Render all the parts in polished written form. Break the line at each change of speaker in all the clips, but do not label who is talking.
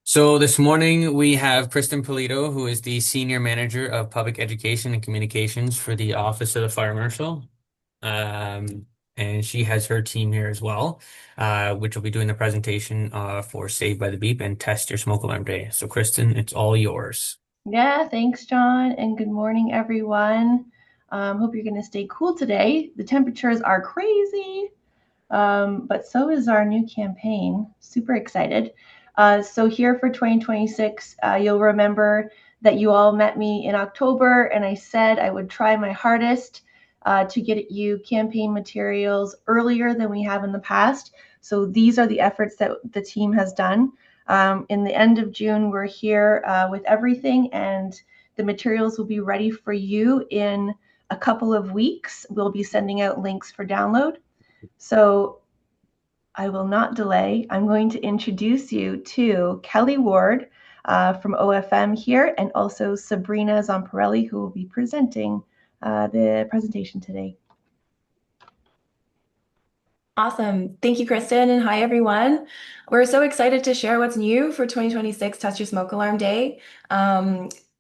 So this morning we have Kristen Polito, who is the Senior Manager of Public Education and Communications for the Office of the Fire Marshal. Um, and she has her team here as well, which will be doing the presentation for Saved by the Beep and Test Your Smoke Alarm Day. So Kristen, it's all yours.
Yeah, thanks, John, and good morning, everyone. Hope you're going to stay cool today. The temperatures are crazy, but so is our new campaign. Super excited. So, here for 2026, you'll remember that you all met me in October, and I said I would try my hardest to get you campaign materials earlier than we have in the past. So, these are the efforts that the team has done. In the end of June, we're here with everything, and the materials will be ready for you in a couple of weeks. We'll be sending out links for download. So I will not delay. I'm going to introduce you to Kelly Ward from OFM here, and also Sabrina Zamparelli, who will be presenting the presentation today.
Awesome. Thank you, Kristen, and hi, everyone. We're so excited to share what's new for 2026 Test Your Smoke Alarm Day.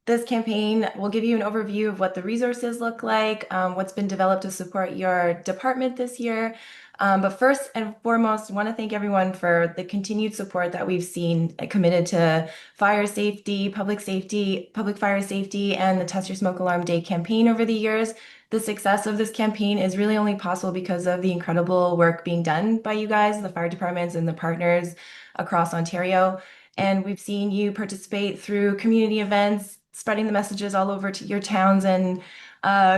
This campaign will give you an overview of what the resources look like, what's been developed to support your department this year. But first and foremost, I want to thank everyone for the continued support that we've seen committed to fire safety, public fire safety, and the Test Your Smoke Alarm Day campaign over the years. The success of this campaign is really only possible because of the incredible work being done by you guys, the fire departments and the partners across Ontario. And we've seen you participate through community events, spreading the messages all over to your towns and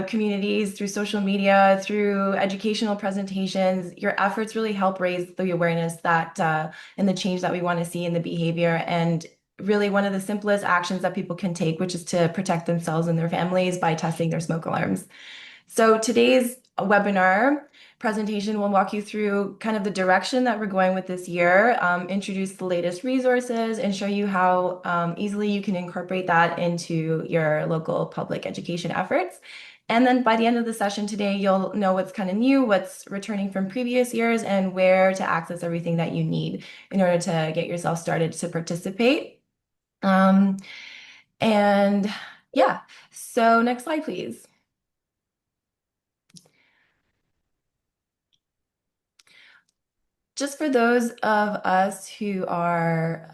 communities through social media, through educational presentations. Your efforts really help raise the awareness that and the change that we want to see in the behavior. And really one of the simplest actions that people can take, which is to protect themselves and their families by testing their smoke alarms. So today's webinar presentation will walk you through kind of the direction that we're going with this year, introduce the latest resources, and show you how easily you can incorporate that into your local public education efforts. And then by the end of the session today, you'll know what's kind of new, what's returning from previous years, and where to access everything that you need in order to get yourself started to participate. Um, and yeah, so next slide, please. Just for those of us who are,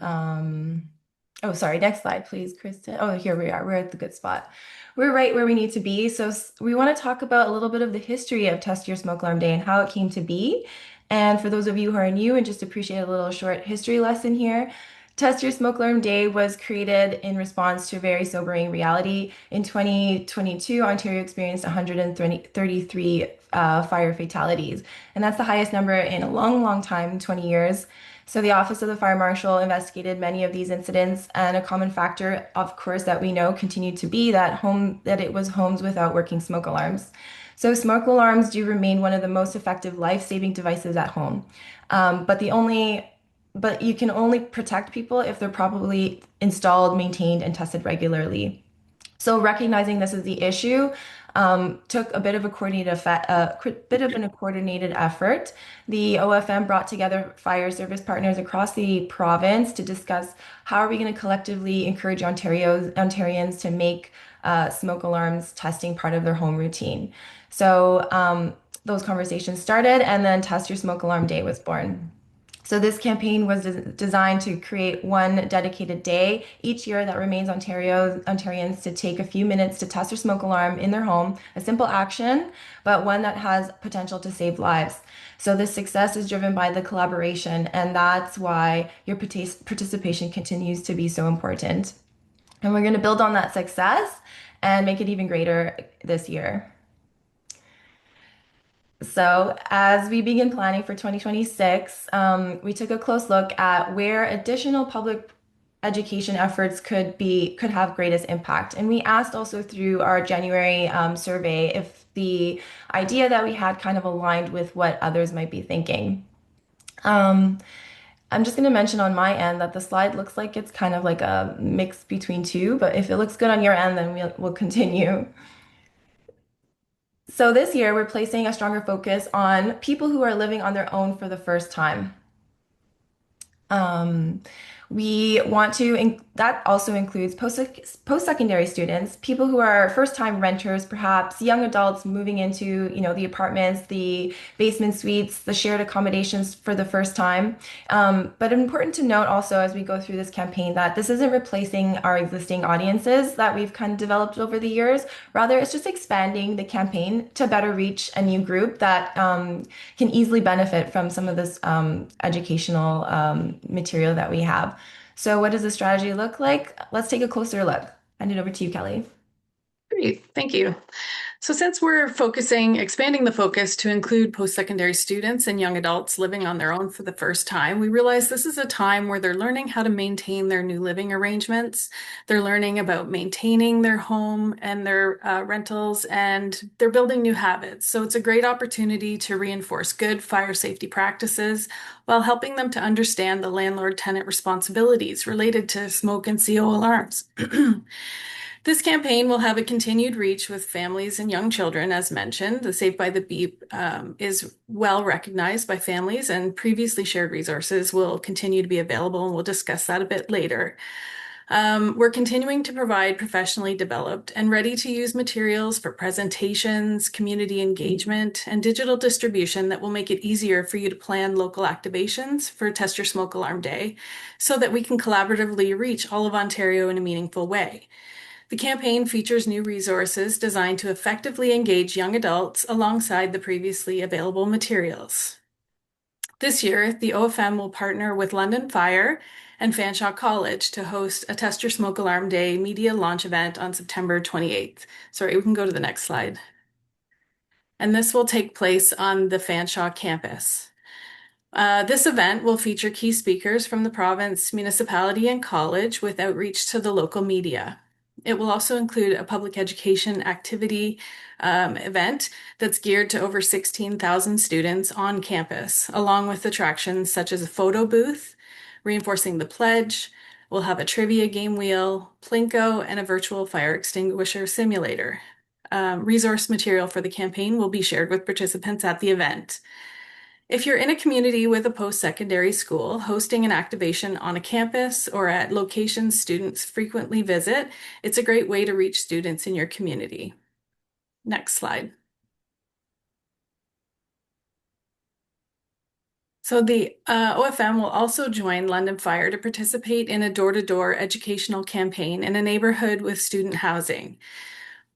oh, sorry, next slide, please, Kristen. Oh, here we are. We're at the good spot. We're right where we need to be. So we want to talk about a little bit of the history of Test Your Smoke Alarm Day and how it came to be. And for those of you who are new and just appreciate a little short history lesson here, Test Your Smoke Alarm Day was created in response to a very sobering reality. In 2022, Ontario experienced 133 fire fatalities, and that's the highest number in a long, long time, 20 years. So the Office of the Fire Marshal investigated many of these incidents, and a common factor, of course, that we know continued to be that it was homes without working smoke alarms. So smoke alarms do remain one of the most effective life-saving devices at home. But you can only protect people if they're properly installed, maintained, and tested regularly. So recognizing this is the issue, took a bit of a coordinated effort. The OFM brought together fire service partners across the province to discuss how are we going to collectively encourage Ontarians to make smoke alarms testing part of their home routine. So those conversations started, and then Test Your Smoke Alarm Day was born. So this campaign was designed to create one dedicated day each year that remains Ontarians to take a few minutes to test their smoke alarm in their home, a simple action, but one that has potential to save lives. So this success is driven by the collaboration, and that's why your participation continues to be so important. And we're going to build on that success and make it even greater this year. So, as we begin planning for 2026, we took a close look at where additional public education efforts could have greatest impact. And we asked also through our January survey if the idea that we had kind of aligned with what others might be thinking. Um, I'm just going to mention on my end that the slide looks like it's kind of like a mix between two, but if it looks good on your end, then we'll continue. So this year, we're placing a stronger focus on people who are living on their own for the first time. Um, We want to, that also includes post-secondary students, people who are first-time renters, perhaps young adults moving into, the apartments, the basement suites, the shared accommodations for the first time. But important to note also as we go through this campaign that this isn't replacing our existing audiences that we've kind of developed over the years. Rather, it's just expanding the campaign to better reach a new group that can easily benefit from some of this educational material that we have. So, what does the strategy look like? Let's take a closer look. Hand it over to you, Kelly.
Great, thank you. So since we're expanding the focus to include post-secondary students and young adults living on their own for the first time, we realize this is a time where they're learning how to maintain their new living arrangements. They're learning about maintaining their home and their rentals, and they're building new habits. So it's a great opportunity to reinforce good fire safety practices while helping them to understand the landlord-tenant responsibilities related to smoke and CO alarms. This campaign will have a continued reach with families and young children, as mentioned. The Saved by the Beep is well recognized by families, and previously shared resources will continue to be available, and we'll discuss that a bit later. We're continuing to provide professionally developed and ready-to-use materials for presentations, community engagement, and digital distribution that will make it easier for you to plan local activations for Test Your Smoke Alarm Day so that we can collaboratively reach all of Ontario in a meaningful way. The campaign features new resources designed to effectively engage young adults alongside the previously available materials. This year, the OFM will partner with London Fire and Fanshawe College to host a Test Your Smoke Alarm Day media launch event on September 28th. Sorry, we can go to the next slide. And this will take place on the Fanshawe campus. This event will feature key speakers from the province, municipality, and college with outreach to the local media. It will also include a public education activity event that's geared to over 16,000 students on campus, along with attractions such as a photo booth, reinforcing the pledge. We'll have a trivia game wheel, Plinko, and a virtual fire extinguisher simulator. Resource material for the campaign will be shared with participants at the event. If you're in a community with a post-secondary school, hosting an activation on a campus or at locations students frequently visit, it's a great way to reach students in your community. Next slide. So the OFM will also join London Fire to participate in a door-to-door educational campaign in a neighborhood with student housing.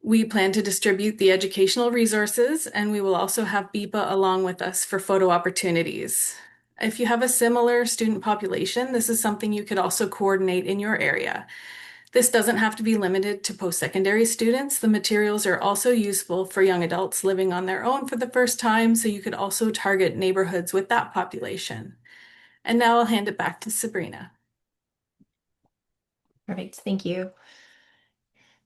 We plan to distribute the educational resources, and we will also have BIPA along with us for photo opportunities. If you have a similar student population, this is something you could also coordinate in your area. This doesn't have to be limited to post-secondary students. The materials are also useful for young adults living on their own for the first time, so you could also target neighborhoods with that population. And now I'll hand it back to Sabrina.
Perfect. Thank you.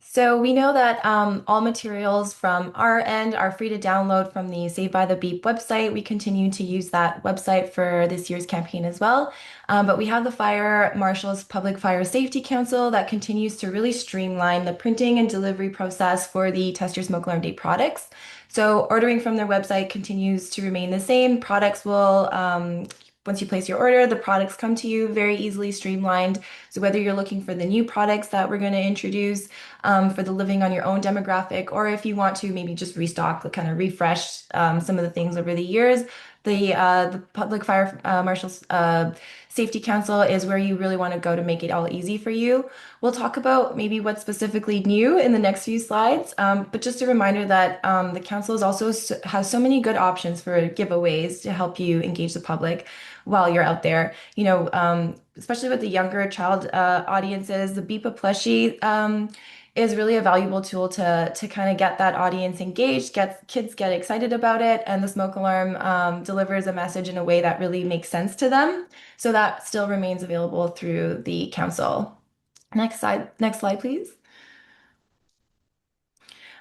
So we know that all materials from our end are free to download from the Save by the Beep website. We continue to use that website for this year's campaign as well. But we have the Fire Marshal's Public Fire Safety Council that continues to really streamline the printing and delivery process for the Test Your Smoke Alarm Day products. So ordering from their website continues to remain the same. Products will once you place your order, the products come to you very easily streamlined. So whether you're looking for the new products that we're going to introduce for the living on your own demographic, or if you want to maybe just restock, kind of refresh some of the things over the years, the Public Fire Marshal's Safety Council is where you really want to go to make it all easy for you. We'll talk about maybe what's specifically new in the next few slides, but just a reminder that the council is also has so many good options for giveaways to help you engage the public while you're out there. Especially with the younger child audiences, the BIPA plushie is really a valuable tool to kind of get that audience engaged, get kids get excited about it, and the smoke alarm delivers a message in a way that really makes sense to them. So that still remains available through the council. Next slide, please.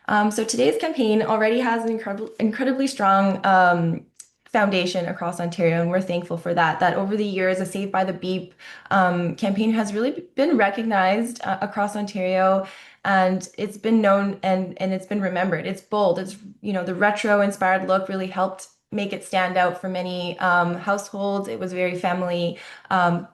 So today's campaign already has an incredibly strong foundation across Ontario, and we're thankful for that. That over the years, the Save by the Beep campaign has really been recognized across Ontario, and it's been known and it's been remembered. It's bold. It's the retro-inspired look really helped make it stand out for many households. It was very family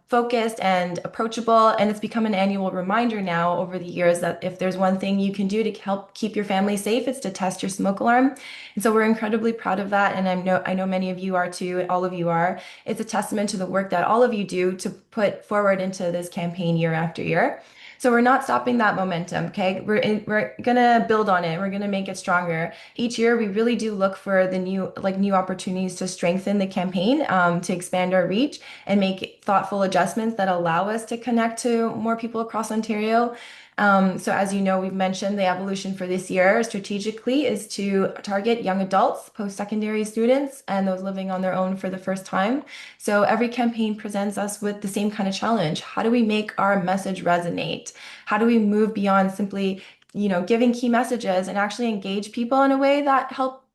focused and approachable, and it's become an annual reminder now over the years that if there's one thing you can do to help keep your family safe, it's to test your smoke alarm. And so we're incredibly proud of that, and I know many of you are too, and all of you are. It's a testament to the work that all of you do to put forward into this campaign year after year. So we're not stopping that momentum, okay? We're gonna build on it. We're gonna make it stronger. Each year, we really do look for the new opportunities to strengthen the campaign, to expand our reach and make thoughtful adjustments that allow us to connect to more people across Ontario. So as you know, we've mentioned the evolution for this year strategically is to target young adults, post-secondary students, and those living on their own for the first time. So every campaign presents us with the same kind of challenge. How do we make our message resonate? How do we move beyond simply, giving key messages and actually engage people in a way that help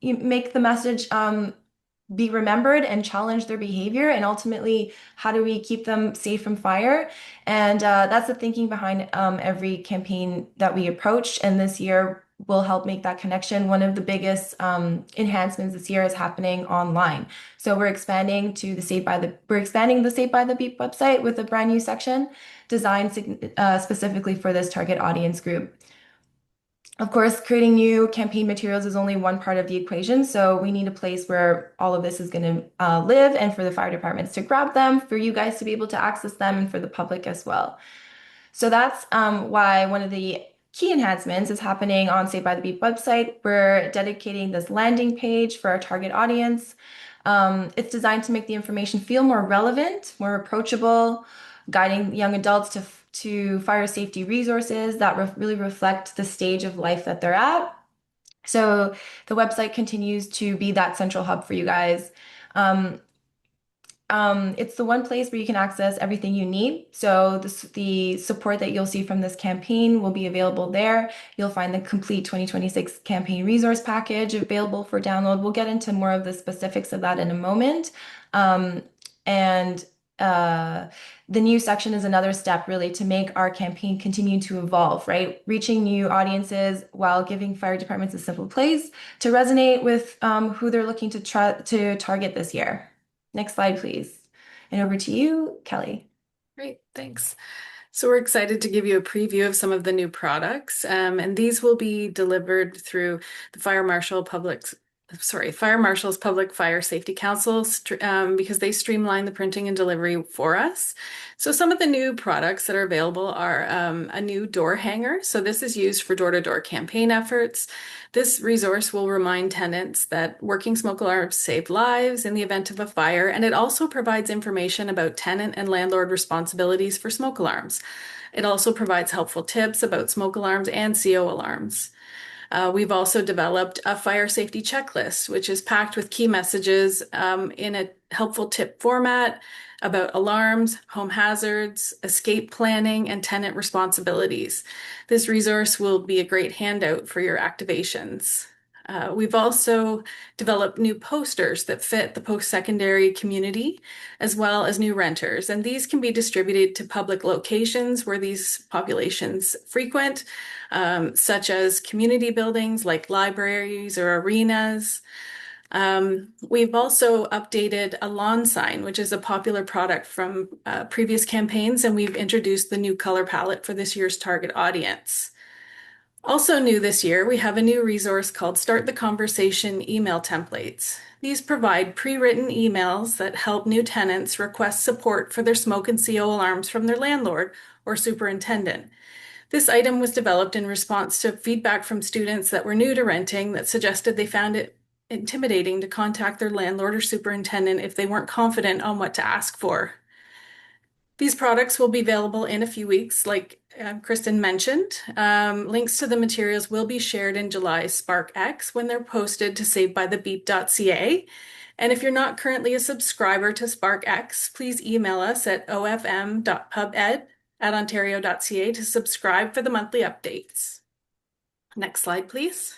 make the message be remembered and challenge their behavior, and ultimately how do we keep them safe from fire? And that's the thinking behind every campaign that we approach, and this year will help make that connection. One of the biggest enhancements this year is happening online, so we're expanding the Saved by the Beep website with a brand new section designed specifically for this target audience group. Of course, creating new campaign materials is only one part of the equation, so we need a place where all of this is going to live, and for the fire departments to grab them, for you guys to be able to access them, and for the public as well. So that's why one of the key enhancements is happening on Saved by the Beep website. We're dedicating this landing page for our target audience. It's designed to make the information feel more relevant, more approachable, guiding young adults to fire safety resources that really reflect the stage of life that they're at. So the website continues to be that central hub for you guys. It's the one place where you can access everything you need. So the support that you'll see from this campaign will be available there. You'll find the complete 2026 campaign resource package available for download. We'll get into more of the specifics of that in a moment. And the new section is another step really to make our campaign continue to evolve, right? Reaching new audiences while giving fire departments a simple place to resonate with who they're looking to target this year. Next slide, please. And over to you, Kelly.
Great, thanks. So we're excited to give you a preview of some of the new products, and these will be delivered through the Fire Marshal's Public Fire Safety Council, because they streamline the printing and delivery for us. So some of the new products that are available are a new door hanger. So this is used for door-to-door campaign efforts. This resource will remind tenants that working smoke alarms save lives in the event of a fire, and it also provides information about tenant and landlord responsibilities for smoke alarms. It also provides helpful tips about smoke alarms and CO alarms. We've also developed a fire safety checklist, which is packed with key messages in a helpful tip format about alarms, home hazards, escape planning, and tenant responsibilities. This resource will be a great handout for your activations. We've also developed new posters that fit the post-secondary community, as well as new renters, and these can be distributed to public locations where these populations frequent, such as community buildings like libraries or arenas. We've also updated a lawn sign, which is a popular product from previous campaigns, and we've introduced the new color palette for this year's target audience. Also new this year, we have a new resource called Start the Conversation email templates. These provide pre-written emails that help new tenants request support for their smoke and CO alarms from their landlord or superintendent. This item was developed in response to feedback from students that were new to renting that suggested they found it intimidating to contact their landlord or superintendent if they weren't confident on what to ask for. These products will be available in a few weeks, like Kristen mentioned. Links to the materials will be shared in July's SparkX when they're posted to savedbythebeep.ca. And if you're not currently a subscriber to SparkX, please email us at ofm.pubed@ontario.ca to subscribe for the monthly updates. Next slide, please.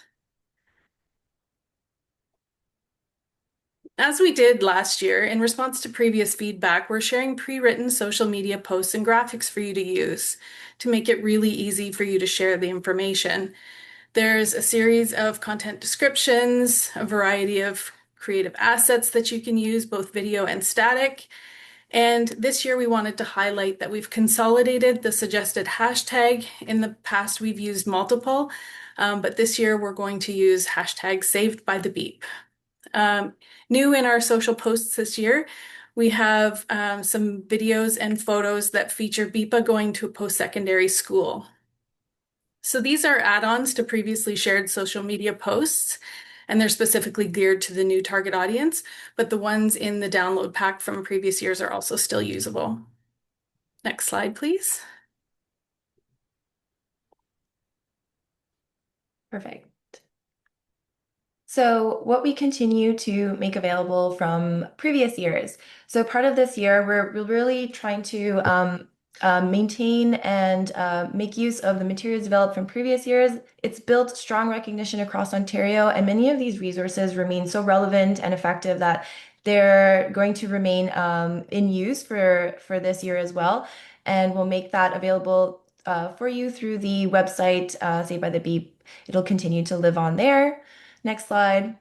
As we did last year, in response to previous feedback, we're sharing pre-written social media posts and graphics for you to use to make it really easy for you to share the information. There's a series of content descriptions, a variety of creative assets that you can use, both video and static. And this year we wanted to highlight that we've consolidated the suggested hashtag. In the past, we've used multiple, but this year we're going to use hashtag saved by the beep. New in our social posts this year, we have some videos and photos that feature Beepa going to a post-secondary school. So these are add-ons to previously shared social media posts, and they're specifically geared to the new target audience, but the ones in the download pack from previous years are also still usable. Next slide, please.
Perfect. So what we continue to make available from previous years. So part of this year, we're really trying to maintain and make use of the materials developed from previous years. It's built strong recognition across Ontario, and many of these resources remain so relevant and effective that they're going to remain in use for this year as well. And we'll make that available for you through the website, Saved by the Beep. It'll continue to live on there. Next slide.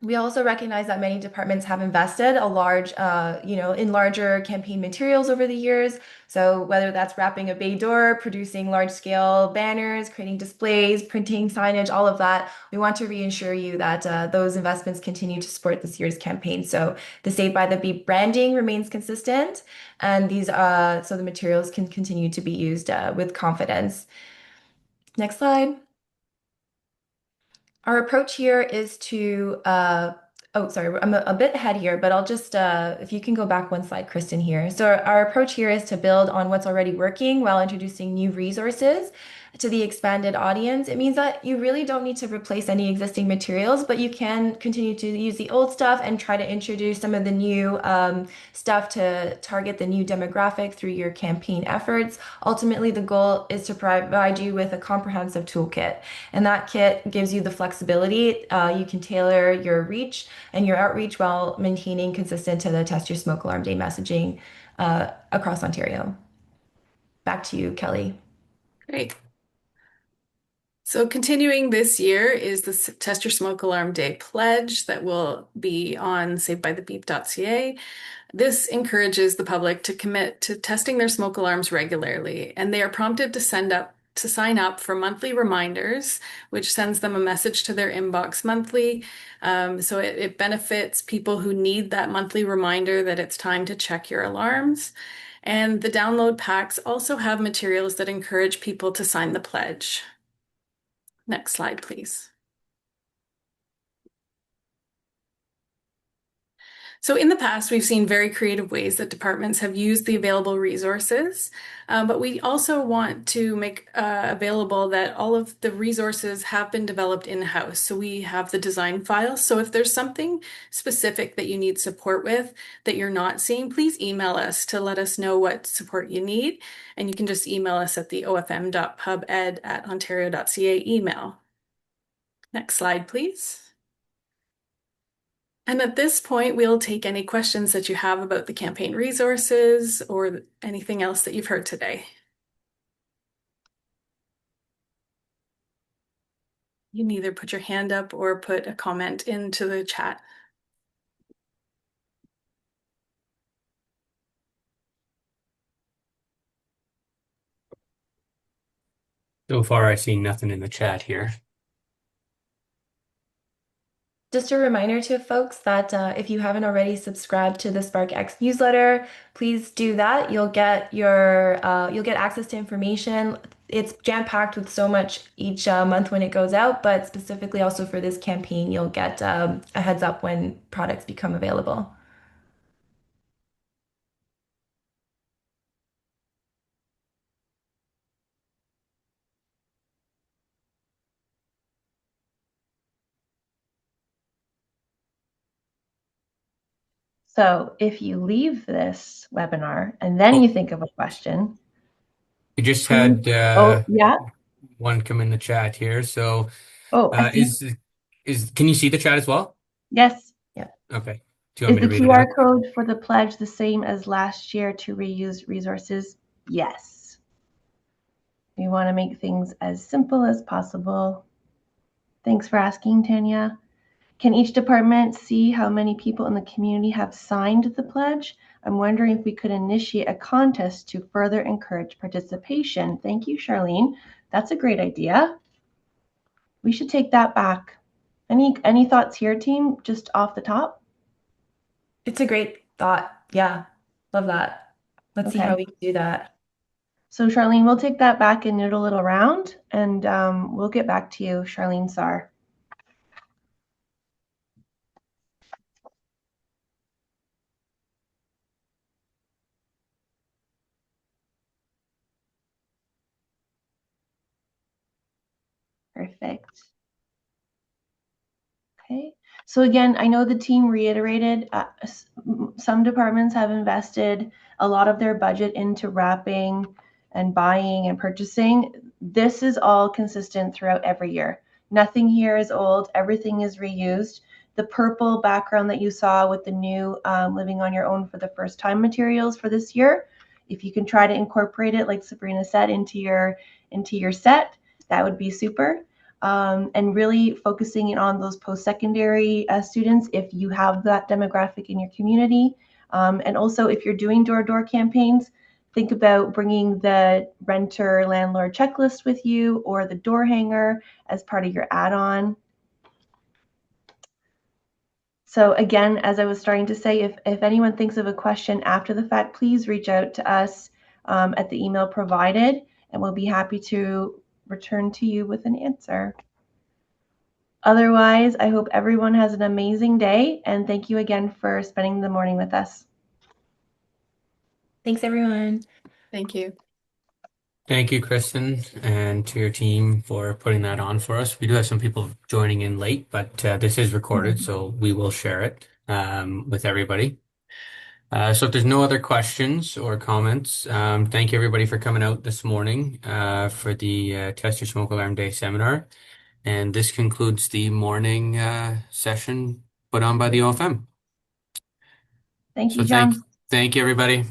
We also recognize that many departments have invested a large, in larger campaign materials over the years. So whether that's wrapping a bay door, producing large-scale banners, creating displays, printing signage, all of that, we want to reassure you that those investments continue to support this year's campaign. So the Saved by the Beep branding remains consistent, and so the materials can continue to be used with confidence. Next slide. Our approach here is to, oh, sorry, I'm a bit ahead here, but I'll just, if you can go back one slide, Kristen, here. So our approach here is to build on what's already working while introducing new resources to the expanded audience. It means that you really don't need to replace any existing materials, but you can continue to use the old stuff and try to introduce some of the new stuff to target the new demographic through your campaign efforts. Ultimately, the goal is to provide you with a comprehensive toolkit, and that kit gives you the flexibility. You can tailor your reach and your outreach while maintaining consistent to the Test Your Smoke Alarm Day messaging across Ontario. Back to you, Kelly.
Great. So continuing this year is the Test Your Smoke Alarm Day pledge that will be on savedbythebeep.ca. This encourages the public to commit to testing their smoke alarms regularly, and they are prompted to sign up for monthly reminders, which sends them a message to their inbox monthly. So it benefits people who need that monthly reminder that it's time to check your alarms. And the download packs also have materials that encourage people to sign the pledge. Next slide, please. So in the past, we've seen very creative ways that departments have used the available resources, but we also want to make available that all of the resources have been developed in-house. So we have the design files. So if there's something specific that you need support with that you're not seeing, please email us to let us know what support you need. And you can just email us at the ofm.pubed@ontario.ca email. Next slide, please. And at this point, we'll take any questions that you have about the campaign resources or anything else that you've heard today. You can either put your hand up or put a comment into the chat.
So far, I see nothing in the chat here.
Just a reminder to folks that if you haven't already subscribed to the SparkX newsletter, please do that. You'll get access to information. It's jam-packed with so much each month when it goes out, but specifically also for this campaign, you'll get a heads up when products become available.
So if you leave this webinar and then you think of a question,
We just had
oh yeah,
one come in the chat here. So
I see.
Can you see the chat as well?
Yes.
Yeah.
Okay. Do you want
Is
me
the
to read it
QR
out?
code for the pledge the same as last year to reuse resources? Yes. We want to make things as simple as possible. Thanks for asking, Tanya. Can each department see how many people in the community have signed the pledge? I'm wondering if we could initiate a contest to further encourage participation. Thank you, Charlene. That's a great idea. We should take that back. Any thoughts here, team, just off the top?
It's a great thought. Yeah, love that. Let's see how
Okay.
we can do that.
So Charlene, we'll take that back and noodle it around, and we'll get back to you, Charlene Sarr. Perfect. Okay. So again, I know the team reiterated, some departments have invested a lot of their budget into wrapping and buying and purchasing. This is all consistent throughout every year. Nothing here is old. Everything is reused. The purple background that you saw with the new living on your own for the first time materials for this year, if you can try to incorporate it, like Sabrina said, into your set, that would be super. And really focusing on those post-secondary students if you have that demographic in your community. And also if you're doing door-to-door campaigns, think about bringing the renter landlord checklist with you or the door hanger as part of your add-on. So again, as I was starting to say, if anyone thinks of a question after the fact, please reach out to us at the email provided, and we'll be happy to return to you with an answer. Otherwise, I hope everyone has an amazing day, and thank you again for spending the morning with us.
Thanks, everyone.
Thank you.
Thank you, Kristen, and to your team for putting that on for us. We do have some people joining in late, but this is recorded, so we will share it with everybody. So if there's no other questions or comments, thank you everybody for coming out this morning for the Test Your Smoke Alarm Day seminar. And this concludes the morning session put on by the OFM.
Thank
So
you, John.
thank you, everybody.